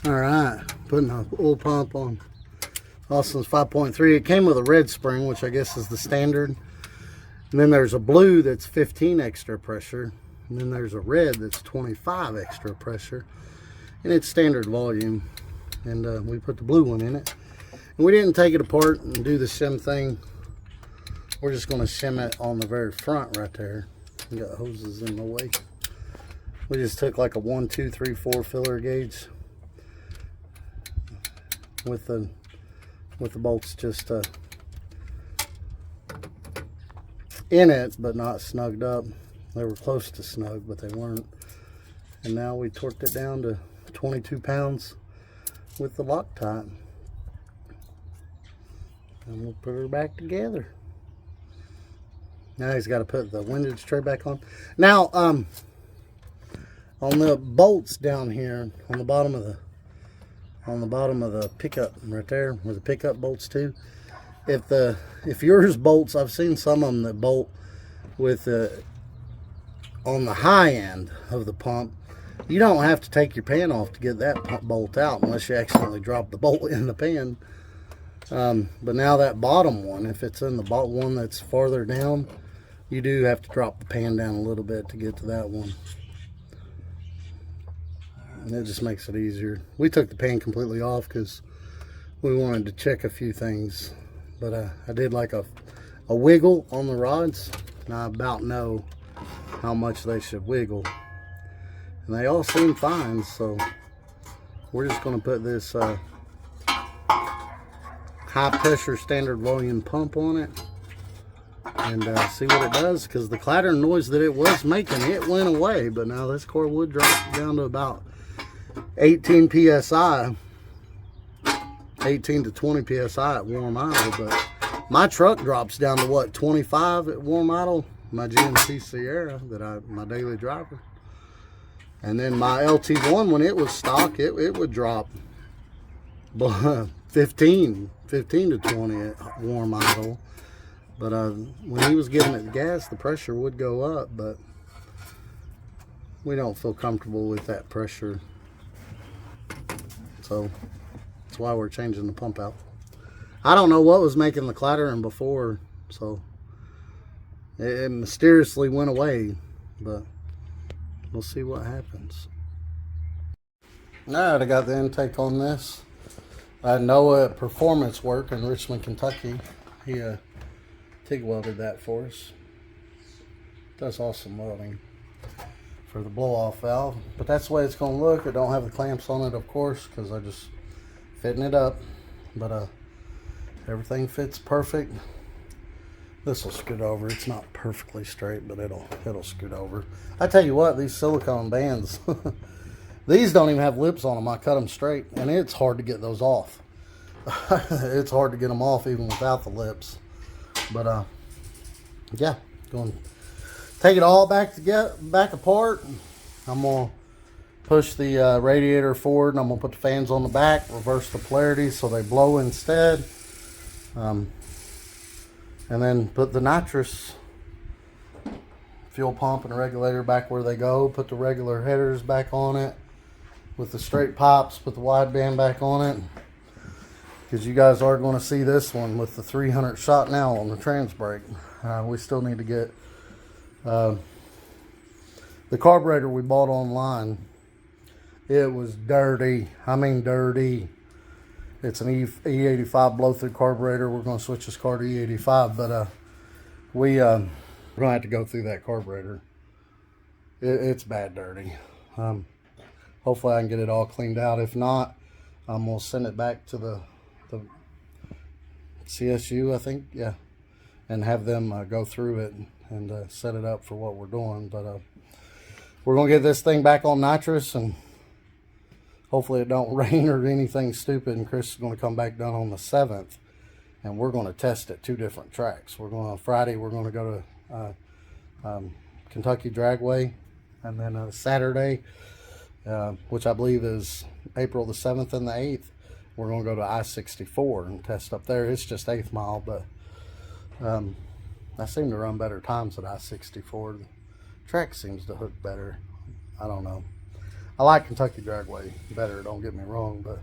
All right, putting an oil pump on Austin's 5.3. It came with a red spring, which I guess is the standard. And then there's a blue that's 15 extra pressure. And then there's a red that's 25 extra pressure. And it's standard volume. And we put the blue one in it. And we didn't take it apart and do the shim thing. We're just going to shim it on the very front right there. We got hoses in the way. We just took like a 1, 2, 3, 4 filler gauge with the bolts just in it, but not snugged up. They were close to snug, but they weren't. And now we torqued it down to 22 pounds with the Loctite. And we'll put her back together. Now he's got to put the windage tray back on. Now, on the bolts down here, on the bottom of the pickup right there, where the pickup bolts too. If yours bolts, I've seen some of them that bolt with on the high end of the pump. You don't have to take your pan off to get that bolt out unless you accidentally drop the bolt in the pan. But now that bottom one, if it's in the bottom one that's farther down, you do have to drop the pan down a little bit to get to that one. And it just makes it easier. We took the pan completely off because we wanted to check a few things. But I did like a wiggle on the rods. And I about know how much they should wiggle. And they all seem fine. So we're just going to put this high pressure standard volume pump on it. And see what it does. Because the clattering noise that it was making, it went away. But now this core would drop down to about 18 psi, 18 to 20 psi at warm idle, but my truck drops down to what, 25 at warm idle, my GMC Sierra my daily driver. And then my LT1, when it was stock, it would drop 15 to 20 at warm idle. But when he was giving it gas, the pressure would go up, but we don't feel comfortable with that pressure. So that's why we're changing the pump out. I don't know what was making the clattering before, so it mysteriously went away, but we'll see what happens. All right, I got the intake on this. I had Noah at Performance Work in Richmond, Kentucky. He TIG welded that for us. Does awesome welding for the blow-off valve, but that's the way it's going to look. I don't have the clamps on it, of course, because I just fitting it up, but everything fits perfect. This will scoot over. It's not perfectly straight, but it'll scoot over. I tell you what, these silicone bands these don't even have lips on them. I cut them straight, and it's hard to get those off. It's hard to get them off even without the lips. But yeah, going to take it all back apart. I'm going to push the radiator forward, and I'm going to put the fans on the back, reverse the polarity so they blow instead. And then put the nitrous fuel pump and regulator back where they go. Put the regular headers back on it with the straight pipes. Put the wideband back on it. Because you guys are going to see this one with the 300 shot now on the trans brake. We still need to get the carburetor we bought online. It was dirty. I mean dirty. It's an E85 blow-through carburetor. We're going to switch this car to E85, but we're going to have to go through that carburetor. It's bad dirty. Hopefully I can get it all cleaned out. If not, I'm going to send it back to the CSU, I think, yeah, and have them go through it and set it up for what we're doing. But we're going to get this thing back on nitrous, and hopefully it don't rain or anything stupid, and Chris is going to come back down on the 7th, and we're going to test at 2 different tracks. Friday, we're going to go to Kentucky Dragway, and then Saturday, which I believe is April the 7th and the 8th, we're going to go to I-64 and test up there. It's just 8th mile, but I seem to run better times at I-64. The track seems to hook better. I don't know. I like Kentucky dragway better, don't get me wrong, but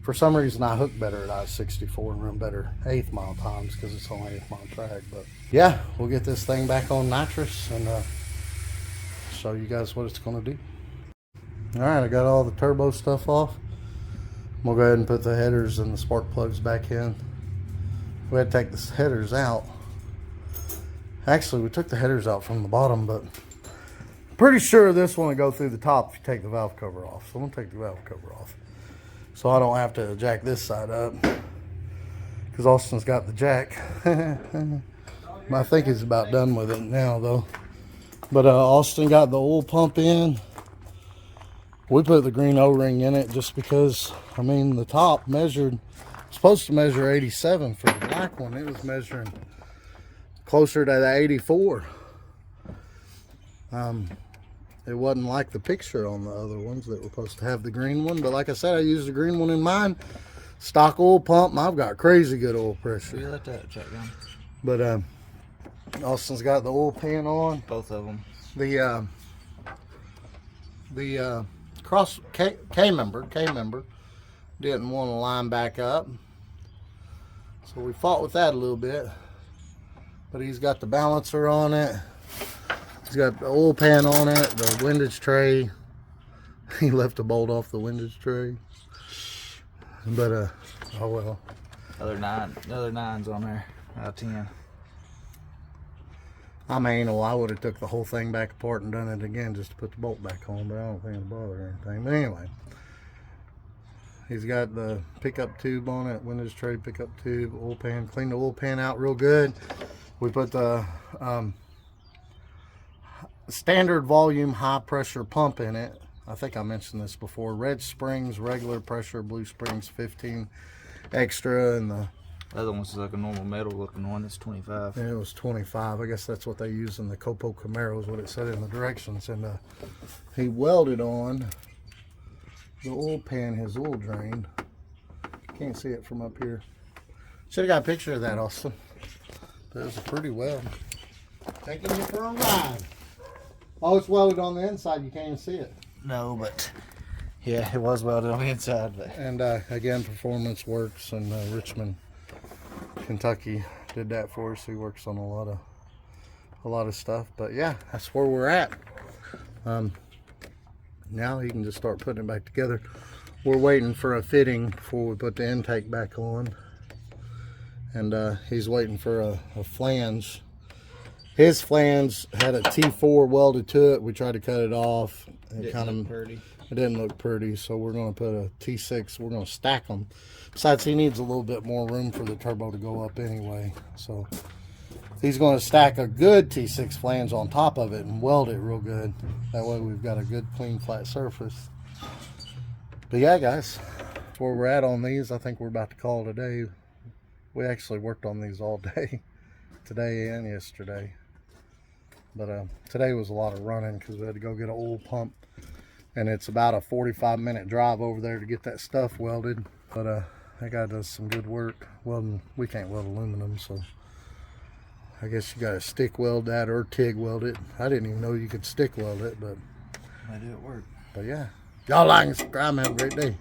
for some reason I hook better at I-64 and run better 8th mile times because it's only 8th mile track. But yeah, we'll get this thing back on nitrous and show you guys what it's going to do. All right, I got all the turbo stuff off. We'll go ahead and put the headers and the spark plugs back in. We had to take the headers out. Actually, we took the headers out from the bottom, but pretty sure this one will go through the top if you take the valve cover off. So I'm gonna take the valve cover off, so I don't have to jack this side up, because Austin's got the jack. I think he's about done with it now though. But Austin got the oil pump in. We put the green O-ring in it just because, I mean, the top measured, supposed to measure 87 for the black one. It was measuring closer to the 84. It wasn't like the picture on the other ones that were supposed to have the green one, but like I said, I used the green one in mine. Stock oil pump, I've got crazy good oil pressure. You let that check down. But Austin's got the oil pan on. Both of them. The cross K member didn't want to line back up, so we fought with that a little bit. But he's got the balancer on it. He's got the oil pan on it, the windage tray. He left a bolt off the windage tray. But oh well. Another 9s on there out of 10. I'm anal. I would have took the whole thing back apart and done it again just to put the bolt back on, but I don't think it'll bother or anything. But anyway, he's got the pickup tube on it, windage tray, pickup tube, oil pan. Clean the oil pan out real good. We put the standard volume high pressure pump in it. I think I mentioned this before. Red springs, regular pressure, blue springs 15 extra, and the other one's like a normal metal looking one. It's 25. Yeah, it was 25. I guess that's what they use in the Copo Camaro is what it said in the directions. And he welded on the oil pan, his oil drain. Can't see it from up here. Should have got a picture of that, Austin. But it was a pretty weld. Taking you for a ride. Oh, it's welded on the inside. You can't even see it. No, but yeah, it was welded on the inside. But. And again, Performance Works in Richmond, Kentucky did that for us. He works on a lot of stuff. But yeah, that's where we're at. Now he can just start putting it back together. We're waiting for a fitting before we put the intake back on. And he's waiting for a flange. His flange had a T4 welded to it. We tried to cut it off. It didn't look pretty, so we're going to put a T6. We're going to stack them. Besides, he needs a little bit more room for the turbo to go up anyway. So he's going to stack a good T6 flange on top of it and weld it real good. That way we've got a good, clean, flat surface. But yeah, guys, that's where we're at on these. I think we're about to call it a day. We actually worked on these all day, today and yesterday. But today was a lot of running because we had to go get an oil pump. And it's about a 45-minute drive over there to get that stuff welded. But that guy does some good work welding. We can't weld aluminum, so I guess you got to stick weld that or TIG weld it. I didn't even know you could stick weld it, but I do it work. But yeah, y'all like and subscribe. Have a great day.